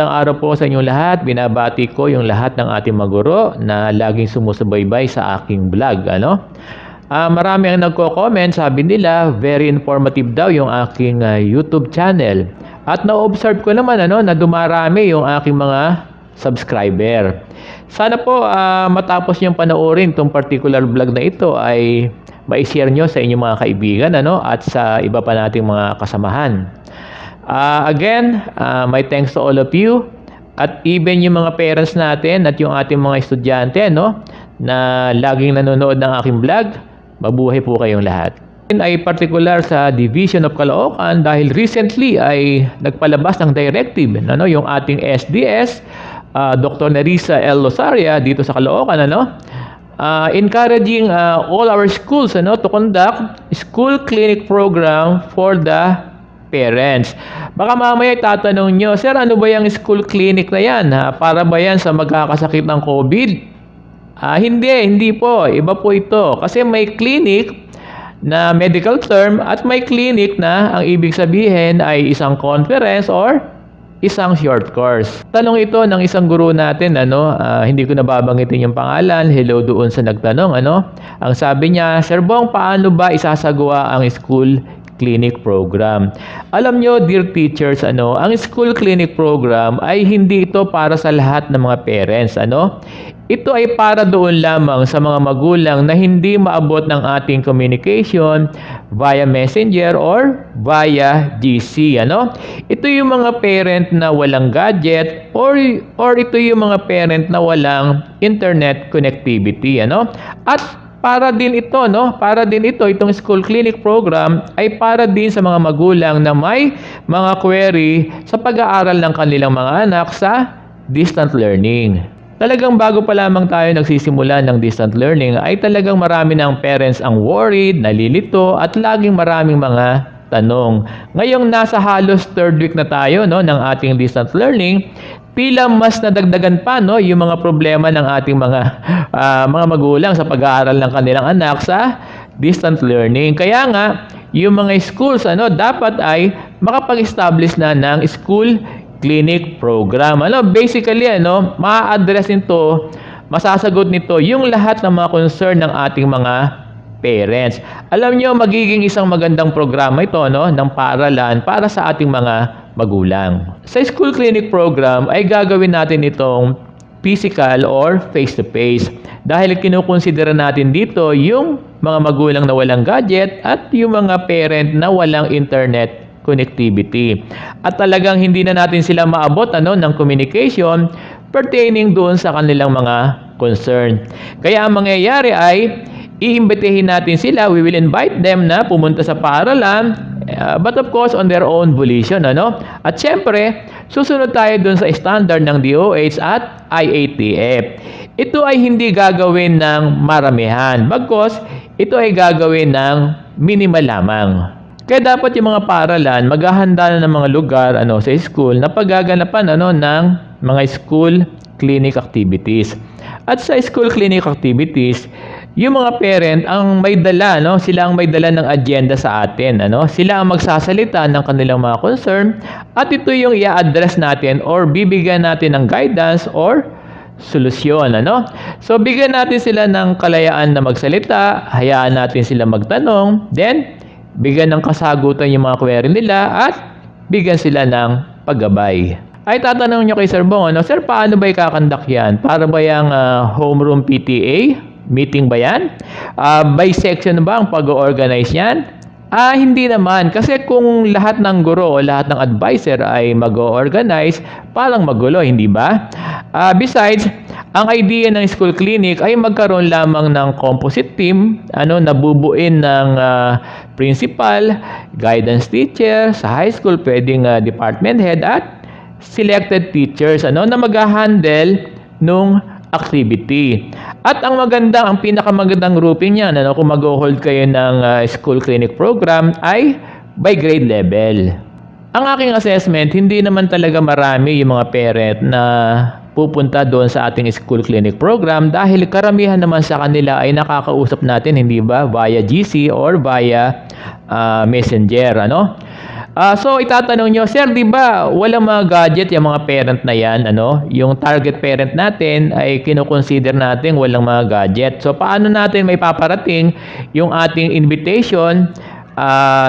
Magandang araw po sa inyong lahat. Binabati ko yung lahat ng ating mga guro na laging sumusubaybay sa aking vlog. Marami ang nagko-comment, sabi nila, very informative daw yung aking YouTube channel. At na-observe ko naman na dumarami yung aking mga subscriber. Sana po matapos niyong panoorin itong particular vlog na ito ay ma-share nyo sa inyong mga kaibigan at sa iba pa nating mga kasamahan. Again, my thanks to all of you at even yung mga parents natin at yung ating mga estudyante na laging nanonood ng aking vlog. Mabuhay po kayong lahat. Ay particular sa Division of Caloocan dahil recently ay nagpalabas ng directive yung ating SDS, Dr. Nerissa L. Losaria dito sa Caloocan encouraging all our schools to conduct school clinic program for the parents. Baka mamaya tatanong nyo, sir, ano ba yung school clinic na yan? Para ba yan sa magkakasakit ng COVID? Hindi po. Iba po ito. Kasi may clinic na medical term at may clinic na ang ibig sabihin ay isang conference or isang short course. Tanong ito ng isang guru natin, hindi ko nababanggitin yung pangalan. Hello doon sa nagtanong, Ang sabi niya, Sir Bong, paano ba isasagawa ang school clinic program? Alam nyo, dear teachers, ang school clinic program ay hindi ito para sa lahat ng mga parents, Ito ay para doon lamang sa mga magulang na hindi maabot ng ating communication via messenger or via GC, Ito yung mga parent na walang gadget or ito yung mga parent na walang internet connectivity, At para din ito, itong school clinic program ay para din sa mga magulang na may mga query sa pag-aaral ng kanilang mga anak sa distant learning. Talagang bago pa lamang tayo nagsisimula ng distant learning ay talagang marami ng parents ang worried, nalilito at laging maraming mga tanong. Ngayong nasa halos third week na tayo ng ating distant learning, tila mas nadagdagan pa yung mga problema ng ating mga magulang sa pag-aaral ng kanilang anak sa distant learning. Kaya nga, yung mga schools dapat ay makapag-establish na ng school clinic program. Basically, ma-address nito, masasagot nito yung lahat ng mga concern ng ating mga parents. Alam nyo, magiging isang magandang programa ito ng paaralan para sa ating mga magulang. Sa school clinic program ay gagawin natin itong physical or face-to-face dahil kinukonsidera natin dito yung mga magulang na walang gadget at yung mga parent na walang internet connectivity. At talagang hindi na natin sila maabot ng communication pertaining doon sa kanilang mga concern. Kaya ang mangyayari ay iimbitahin natin sila, we will invite them na pumunta sa paaralan, but of course on their own volition, At syempre, susunod tayo dun sa standard ng DOH at IATF. Ito ay hindi gagawin ng maramihan, bagkus ito ay gagawin ng minimal lamang. Kaya dapat yung mga paaralan maghahanda na ng mga lugar sa school na paggaganapan ng mga school clinic activities. At sa school clinic activities, yung mga parent ang may dala, sila ang may dala ng agenda sa atin, Sila ang magsasalita ng kanilang mga concern at ito yung i-address natin or bibigyan natin ng guidance or solusyon, So bigyan natin sila ng kalayaan na magsalita, hayaan natin sila magtanong, then bigyan ng kasagutan yung mga query nila at bigyan sila ng paggabay. Ay tatanong nyo kay Sir Bong, Sir, paano ba ikakandak yan? Para ba yung homeroom PTA? Meeting ba yan? By section ba ang pag-organize yan? Hindi naman. Kasi kung lahat ng guro o lahat ng advisor ay mag-organize, parang magulo, hindi ba? Besides, ang idea ng school clinic ay magkaroon lamang ng composite team, nabubuin ng principal, guidance teacher, sa high school pwedeng department head at selected teachers na mag-handle nung activity. At ang pinakamagandang grouping niyan, kung mag-hold kayo ng school clinic program ay by grade level. Ang aking assessment, hindi naman talaga marami yung mga parent na pupunta doon sa ating school clinic program dahil karamihan naman sa kanila ay nakakausap natin, hindi ba, via GC or via messenger, So itatanong nyo, "Sir, 'di ba walang mga gadget yung mga parent na 'yan, ano? Yung target parent natin ay kino-consider natin walang mga gadget. So paano natin maipaparating yung ating invitation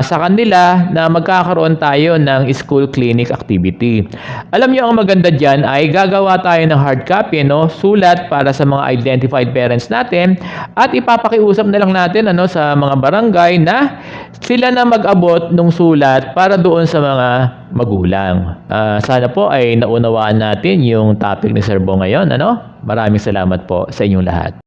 sa kanila na magkakaroon tayo ng school clinic activity?" Alam niyo ang maganda diyan ay gagawa tayo ng hard copy, no, sulat para sa mga identified parents natin at ipapakiusap na lang natin ano sa mga barangay na sila na mag-abot ng sulat para doon sa mga magulang. Sana po ay naunawaan natin yung topic ni Sir Bo ngayon, ano? Maraming salamat po sa inyong lahat.